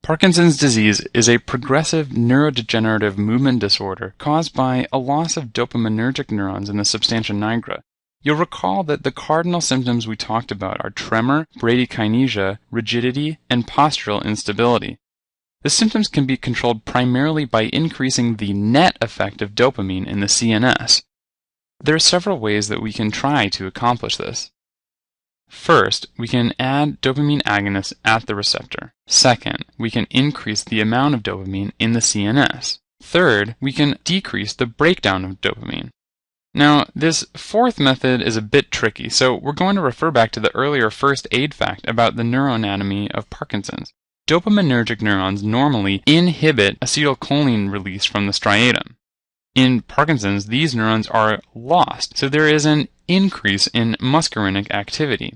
Parkinson's disease is a progressive neurodegenerative movement disorder caused by a loss of dopaminergic neurons in the substantia nigra. You'll recall that the cardinal symptoms we talked about are tremor, bradykinesia, rigidity, and postural instability. The symptoms can be controlled primarily by increasing the net effect of dopamine in the CNS. There are several ways that we can try to accomplish this. First, we can add dopamine agonists at the receptor. Second, we can increase the amount of dopamine in the CNS. Third, we can decrease the breakdown of dopamine. Now, this fourth method is a bit tricky, so we're going to refer back to the earlier first aid fact about the neuroanatomy of Parkinson's. Dopaminergic neurons normally inhibit acetylcholine release from the striatum. In Parkinson's, these neurons are lost, so there is an increase in muscarinic activity.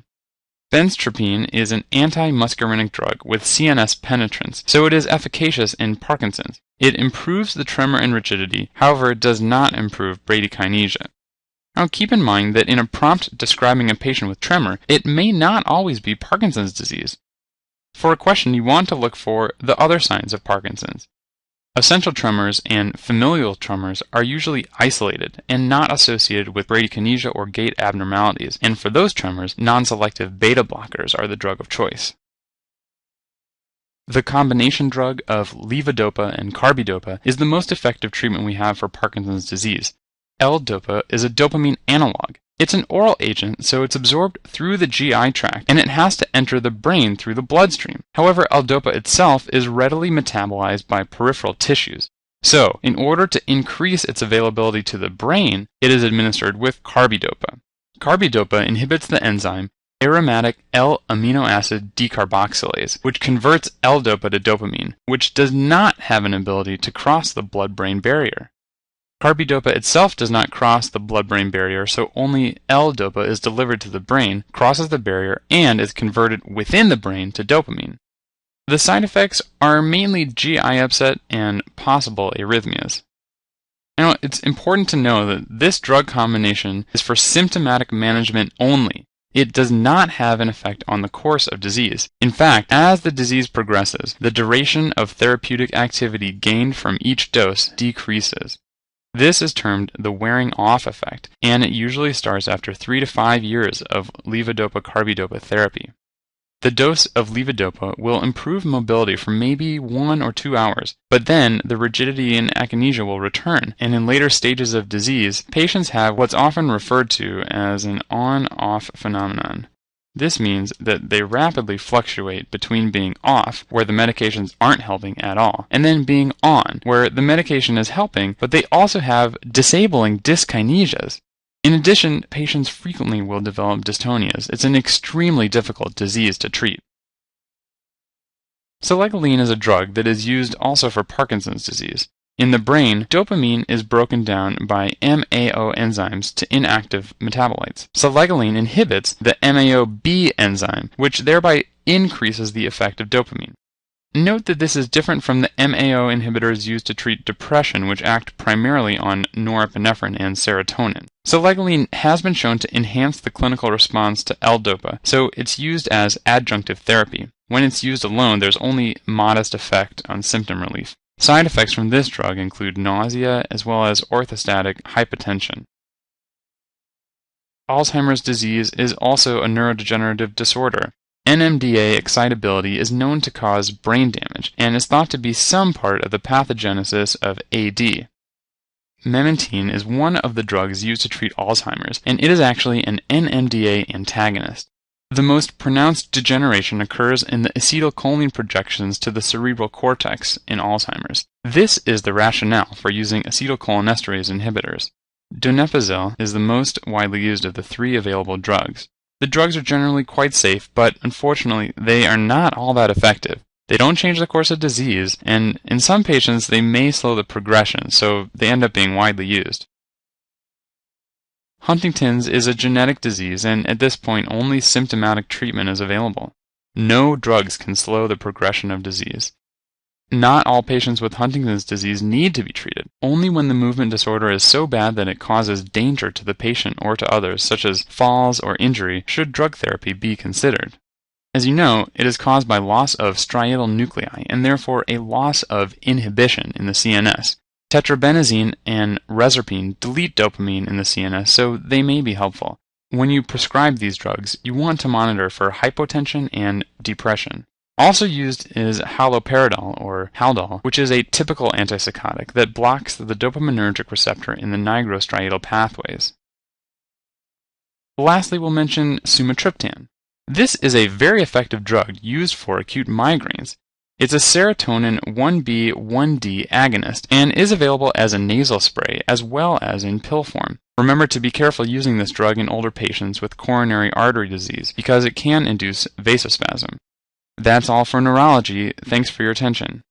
Benztropine is an anti-muscarinic drug with CNS penetrance, so it is efficacious in Parkinson's. It improves the tremor and rigidity, however it does not improve bradykinesia. Now keep in mind that in a prompt describing a patient with tremor, it may not always be Parkinson's disease. For a question, you want to look for the other signs of Parkinson's. Essential tremors and familial tremors are usually isolated and not associated with bradykinesia or gait abnormalities, and for those tremors, non-selective beta blockers are the drug of choice. The combination drug of levodopa and carbidopa is the most effective treatment we have for Parkinson's disease. L-dopa is a dopamine analog. It's an oral agent, so it's absorbed through the GI tract, and it has to enter the brain through the bloodstream. However, L-dopa itself is readily metabolized by peripheral tissues. So, in order to increase its availability to the brain, it is administered with carbidopa. Carbidopa inhibits the enzyme aromatic L-amino acid decarboxylase, which converts L-dopa to dopamine, which does not have an ability to cross the blood-brain barrier. Carbidopa itself does not cross the blood-brain barrier, so only L-dopa is delivered to the brain, crosses the barrier, and is converted within the brain to dopamine. The side effects are mainly GI upset and possible arrhythmias. Now, it's important to know that this drug combination is for symptomatic management only. It does not have an effect on the course of disease. In fact, as the disease progresses, the duration of therapeutic activity gained from each dose decreases. This is termed the wearing-off effect, and it usually starts after 3 to 5 years of levodopa-carbidopa therapy. The dose of levodopa will improve mobility for maybe 1 or 2 hours, but then the rigidity and akinesia will return, and in later stages of disease, patients have what's often referred to as an on-off phenomenon. This means that they rapidly fluctuate between being off, where the medications aren't helping at all, and then being on, where the medication is helping, but they also have disabling dyskinesias. In addition, patients frequently will develop dystonias. It's an extremely difficult disease to treat. Selegiline is a drug that is used also for Parkinson's disease. In the brain, dopamine is broken down by MAO enzymes to inactive metabolites. Selegiline inhibits the MAO-B enzyme, which thereby increases the effect of dopamine. Note that this is different from the MAO inhibitors used to treat depression, which act primarily on norepinephrine and serotonin. Selegiline has been shown to enhance the clinical response to L-dopa, so it's used as adjunctive therapy. When it's used alone, there's only modest effect on symptom relief. Side effects from this drug include nausea as well as orthostatic hypotension. Alzheimer's disease is also a neurodegenerative disorder. NMDA excitability is known to cause brain damage and is thought to be some part of the pathogenesis of AD. Memantine is one of the drugs used to treat Alzheimer's, and it is actually an NMDA antagonist. The most pronounced degeneration occurs in the acetylcholine projections to the cerebral cortex in Alzheimer's. This is the rationale for using acetylcholinesterase inhibitors. Donepezil is the most widely used of the 3 available drugs. The drugs are generally quite safe, but unfortunately they are not all that effective. They don't change the course of disease, and in some patients they may slow the progression, so they end up being widely used. Huntington's is a genetic disease, and at this point only symptomatic treatment is available. No drugs can slow the progression of disease. Not all patients with Huntington's disease need to be treated. Only when the movement disorder is so bad that it causes danger to the patient or to others, such as falls or injury, should drug therapy be considered. As you know, it is caused by loss of striatal nuclei and therefore a loss of inhibition in the CNS. Tetrabenazine and reserpine delete dopamine in the CNS, so they may be helpful. When you prescribe these drugs, you want to monitor for hypotension and depression. Also used is haloperidol, or Haldol, which is a typical antipsychotic that blocks the dopaminergic receptor in the nigrostriatal pathways. Lastly, we'll mention sumatriptan. This is a very effective drug used for acute migraines. It's a serotonin 1B1D agonist and is available as a nasal spray as well as in pill form. Remember to be careful using this drug in older patients with coronary artery disease because it can induce vasospasm. That's all for neurology. Thanks for your attention.